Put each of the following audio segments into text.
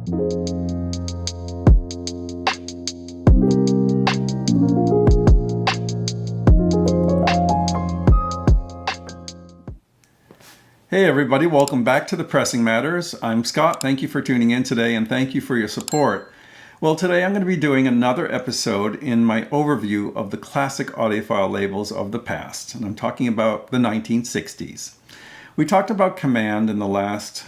Hey everybody, welcome back to the Pressing Matters. I'm Scott. Thank you for tuning in today and thank you for your support. Well, today I'm going to be doing another episode in my overview of the classic audiophile labels of the past, and I'm talking about the 1960s. We talked about Command in the last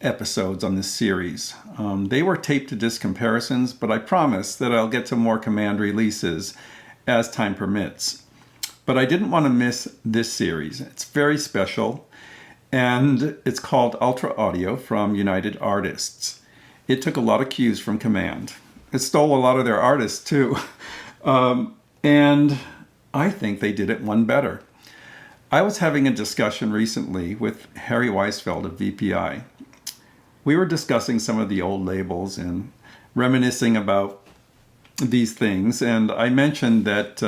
episodes on this series. They were tape-to-disc comparisons, but I promise that I'll get to more Command releases as time permits. But I didn't want to miss this series. It's very special. And it's called Ultra Audio from United Artists. It took a lot of cues from Command. It stole a lot of their artists too. And I think they did it one better. I was having a discussion recently with Harry Weisfeld of VPI. We were discussing some of the old labels and reminiscing about these things. And I mentioned that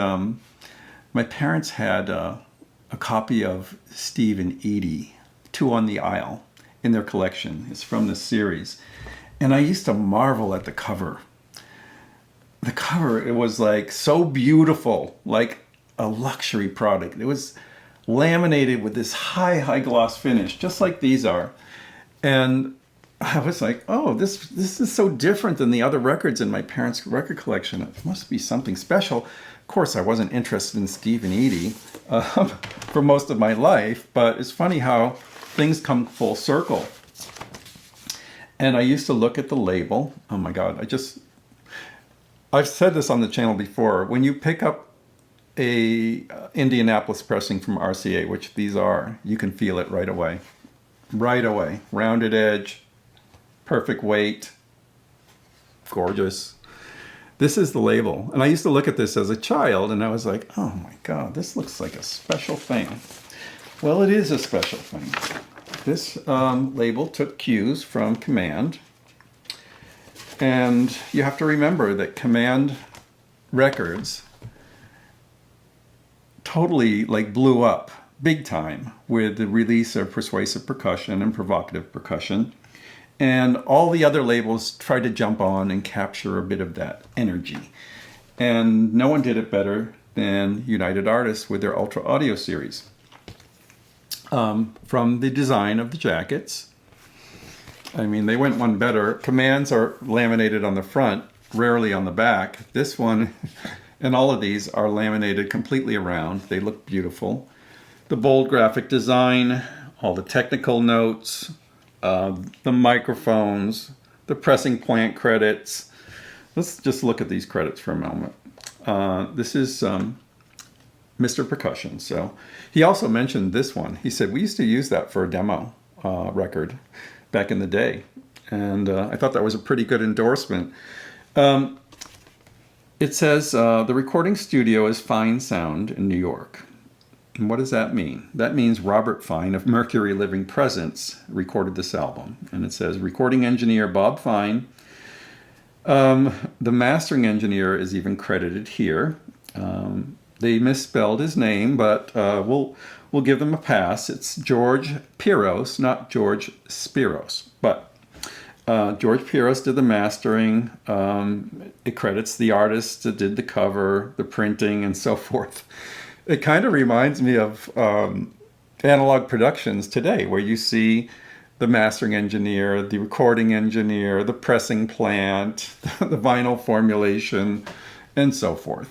my parents had a copy of Steve and Edie, Two on the Aisle, in their collection. It's from this series. And I used to marvel at the cover. The cover, it was like so beautiful, like a luxury product. It was laminated with this high gloss finish, just like these are. And I was like, oh, this is so different than the other records in my parents' record collection. It must be something special. Of course, I wasn't interested in Steve and Edie for most of my life, but it's funny how things come full circle. And I used to look at the label. Oh my God, I've said this on the channel before. When you pick up a Indianapolis pressing from RCA, which these are, you can feel it right away. Right away. Rounded edge, perfect weight, gorgeous. This is the label. And I used to look at this as a child and I was like, oh my God, this looks like a special thing. Well, it is a special thing. This label took cues from Command. And you have to remember that Command records totally blew up big time with the release of Persuasive Percussion and Provocative Percussion. And all the other labels tried to jump on and capture a bit of that energy. And no one did it better than United Artists with their Ultra Audio series. From the design of the jackets. I mean, they went one better. Commands are laminated on the front, rarely on the back. This one and all of these are laminated completely around. They look beautiful. The bold graphic design, all the technical notes, the microphones, the pressing plant credits. Let's just look at these credits for a moment. This is Mr. Percussion. So he also mentioned this one. He said, we used to use that for a demo record back in the day. And I thought that was a pretty good endorsement. It says, the recording studio is Fine Sound in New York. And what does that mean? That means Robert Fine of Mercury Living Presence recorded this album. And it says, recording engineer Bob Fine. The mastering engineer is even credited here. They misspelled his name, but we'll give them a pass. It's George Piros, not George Spiros. But George Piros did the mastering. It credits the artist that did the cover, the printing, and so forth. It kind of reminds me of analog productions today, where you see the mastering engineer, the recording engineer, the pressing plant, the vinyl formulation, and so forth.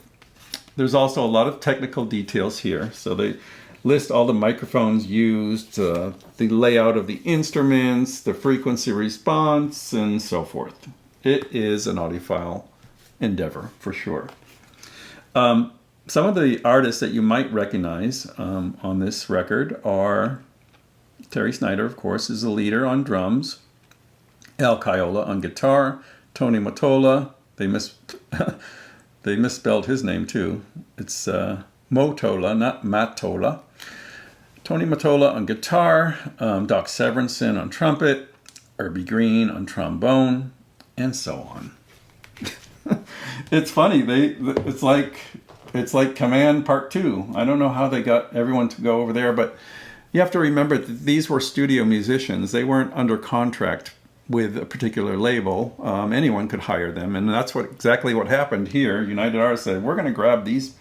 There's also a lot of technical details here. So they list all the microphones used, the layout of the instruments, the frequency response, and so forth. It is an audiophile endeavor, for sure. Some of the artists that you might recognize on this record are Terry Snyder, of course, is the leader on drums. Al Kaiola on guitar. Tony Mottola. They misspelled his name too. It's Motola, not Matola. Tony Mottola on guitar. Doc Severinsen on trumpet. Irby Green on trombone, and so on. It's funny. It's like Command Part 2. I don't know how they got everyone to go over there, but you have to remember that these were studio musicians. They weren't under contract with a particular label. Anyone could hire them, and that's exactly what happened here. United Artists said, we're going to grab these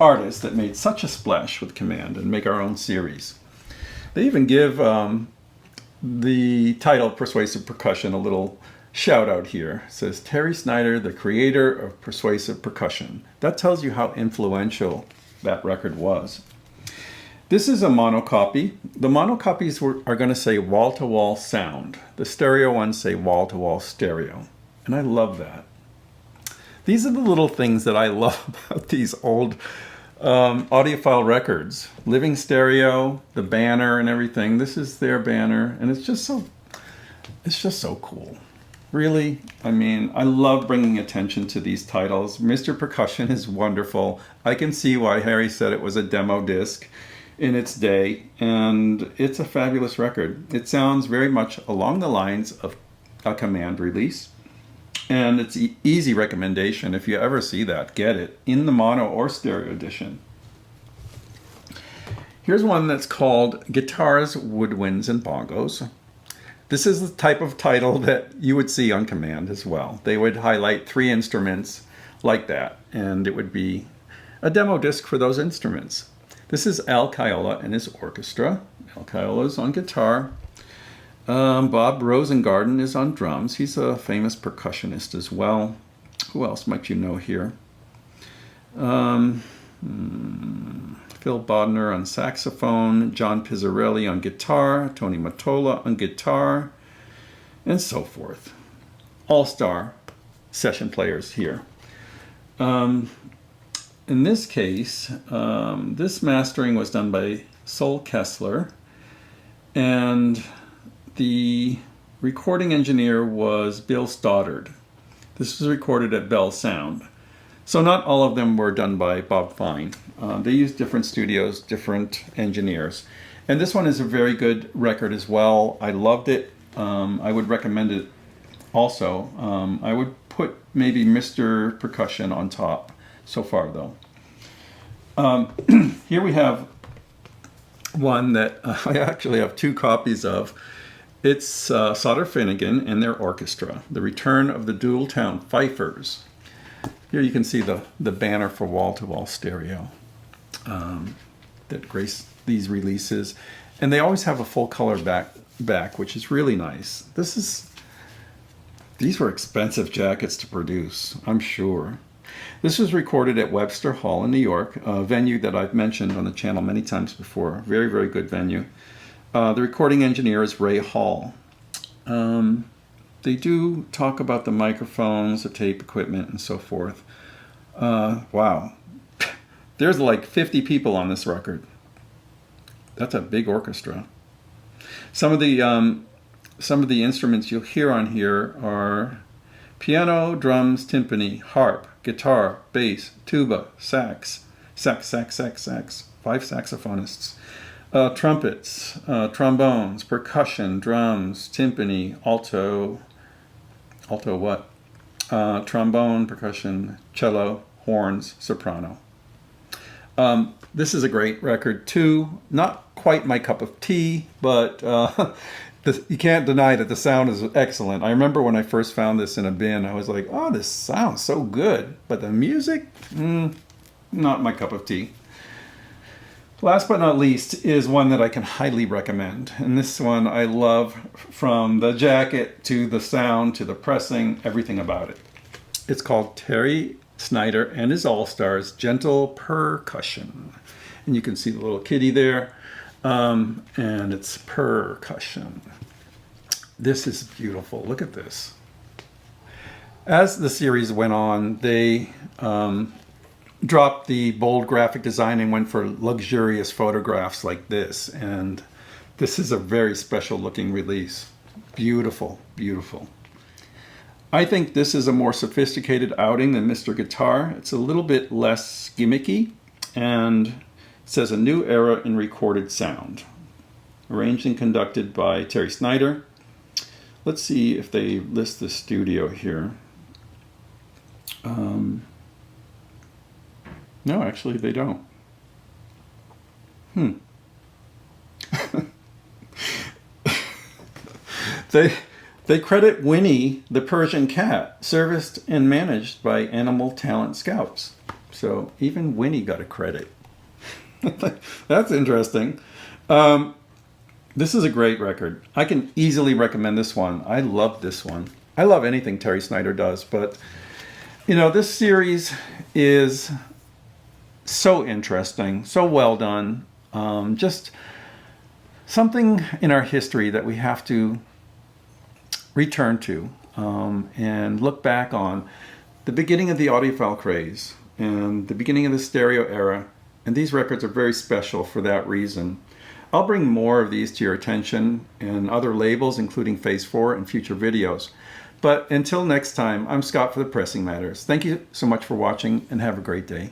artists that made such a splash with Command and make our own series. They even give the title Persuasive Percussion a little shout out here. It says, Terry Snyder, the creator of Persuasive Percussion. That tells you how influential that record was. This is a monocopy. The monocopies are going to say wall-to-wall sound. The stereo ones say wall-to-wall stereo. And I love that. These are the little things that I love about these old audiophile records. Living stereo, the banner and everything. This is their banner, and it's just so cool. Really, I mean, I love bringing attention to these titles. Mr. Percussion is wonderful. I can see why Harry said it was a demo disc in its day, and it's a fabulous record. It sounds very much along the lines of a Command release, and it's an easy recommendation. If you ever see that, get it in the mono or stereo edition. Here's one that's called Guitars, Woodwinds, and Bongos. This is the type of title that you would see on Command as well. They would highlight 3 instruments like that, and it would be a demo disc for those instruments. This is Al Kaiola and his orchestra. Al Kaiola's on guitar. Bob Rosengarten is on drums. He's a famous percussionist as well. Who else might you know here? Phil Bodner on saxophone, John Pizzarelli on guitar, Tony Mottola on guitar, and so forth. All-star session players here. In this case, this mastering was done by Sol Kessler, and the recording engineer was Bill Stoddard. This was recorded at Bell Sound. So not all of them were done by Bob Fine. They used different studios, different engineers. And this one is a very good record as well. I loved it. I would recommend it also. I would put maybe Mr. Percussion on top so far, though. Here we have one that I actually have 2 copies of. It's Sauter Finnegan and their orchestra, The Return of the Doodletown Fifers. Here you can see the banner for wall-to-wall stereo that grace these releases. And they always have a full color back, which is really nice. These were expensive jackets to produce, I'm sure. This was recorded at Webster Hall in New York, a venue that I've mentioned on the channel many times before. Very, very good venue. The recording engineer is Ray Hall. They do talk about the microphones, the tape equipment, and so forth. Wow. There's like 50 people on this record. That's a big orchestra. Some of the instruments you'll hear on here are piano, drums, timpani, harp, guitar, bass, tuba, sax, 5 saxophonists, trumpets, trombones, percussion, drums, timpani, alto what? Trombone, percussion, cello, horns, soprano. This is a great record too. Not quite my cup of tea, but you can't deny that the sound is excellent. I remember when I first found this in a bin, I was like, oh, this sounds so good. But the music, not my cup of tea. Last but not least is one that I can highly recommend. And this one I love, from the jacket to the sound to the pressing, everything about it. It's called Terry Snyder and his All-Stars Gentle Purr-cussion. And you can see the little kitty there. And it's Purr-cussion. This is beautiful. Look at this. As the series went on, they dropped the bold graphic design and went for luxurious photographs like this. And this is a very special looking release. Beautiful, beautiful. I think this is a more sophisticated outing than Mr. Guitar. It's a little bit less gimmicky, and it says a new era in recorded sound. Arranged and conducted by Terry Snyder. Let's see if they list the studio here. No, actually they don't. They credit Winnie, the Persian cat, serviced and managed by Animal Talent Scouts. So even Winnie got a credit. That's interesting. This is a great record. I can easily recommend this one. I love this one. I love anything Terry Snyder does, but you know, this series is so interesting, so well done. Just something in our history that we have to return to and look back on the beginning of the audiophile craze and the beginning of the stereo era. And these records are very special for that reason. I'll bring more of these to your attention and other labels, including Phase 4 and future videos. But until next time, I'm Scott for the Pressing Matters. Thank you so much for watching and have a great day.